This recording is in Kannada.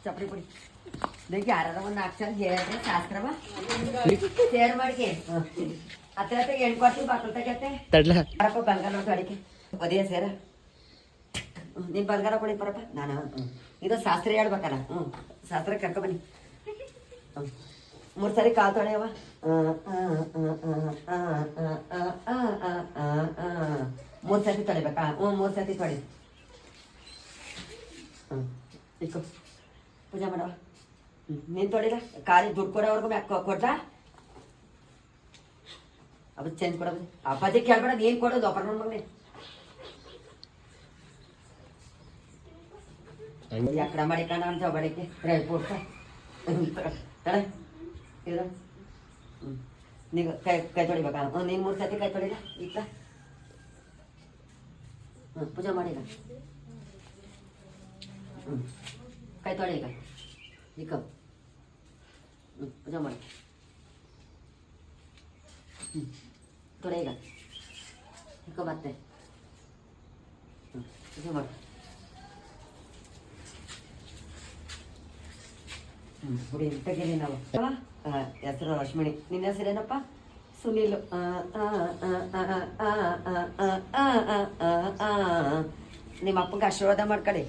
ಚಪ್ಪಡಿ ಪುಡಿ ಇದಕ್ಕೆ ಯಾರದ ಒಂದು ಅಕ್ಷರ ಹೇಳ್ರಿ ಶಾಸ್ತ್ರವ ಶೇರ್ ಮಾಡಿ ಹತ್ರ ಎಣ್ಕೊಡ್ತೀವಿ ಬಾಕಲ್ ತಗತ್ತೆ ಬರಪ್ಪ ಬಂಗಾರ ನೋಡ್ತು ಅಡಿಕೆ ಒದೆಯ ಸೇರ ನೀನು ಬಂಗಾರ ಕೊಡಿ ಬರಪ್ಪ ನಾನು ಇದು ಶಾಸ್ತ್ರ ಹೇಳ್ಬೇಕಲ್ಲ ಶಾಸ್ತ್ರ ಕರ್ಕೊ ಬನ್ನಿ 3 ಸರಿ ಕಾಲು ತೊಳೆಯವ 3 ಸತಿ ತೊಳಿಬೇಕಾ 3 ಸತಿ ತೊಳಿ ಇಕ್ಕೋ ಪೂಜೆ ಮಾಡವ ನೀನು ತೊಳಿಲ್ಲ ಕಾಲಿ ದುಡ್ಡು ಕೊಡೋವರೆಗೂ ಕೊಡ್ಲಾ ಅದು ಚೇಂಜ್ ಕೊಡೋದು ಅಪ್ಪಾಜಿ ಕೇಳ್ಬೇಡ ನೀನು ಕೊಡೋದು ಅಪ್ಪರ ಮಗನೇ ಎಕ್ಕಡ ಮಾಡಿಕೊಂಡ ಅಂತ ಬಡಿಕೆ ಪೂರ್ತ ತಡೆ ಇದು ನೀವು ಕೈ ತೊಳಿಬೇಕಾ ನೀನು 3 ಸತಿ ಕೈ ತೊಳಿಲ್ಲ ಈಗ ಪೂಜೆ ಮಾಡಿಲ್ಲ ಕೈ ತೊಳಿ ಈಗ ಪೂಜೆ ಮಾಡಿ ತೊಳೆ ಈಗ ಇಕ್ಕೋ ಮತ್ತೆ ಪೂಜೆ ಮಾಡಿ ಗುಡಿ ತೆಗೀರಿ ನಾವು ಹೆಸರು ಲಕ್ಷ್ಮಣಿ ನಿನ್ನ ಹೆಸರೇನಪ್ಪ ಸುನೀಲ್ ನಿಮ್ಮ ಅಪ್ಪಗೆ ಆಶೀರ್ವಾದ ಮಾಡ್ಕೊಳ್ಳಿ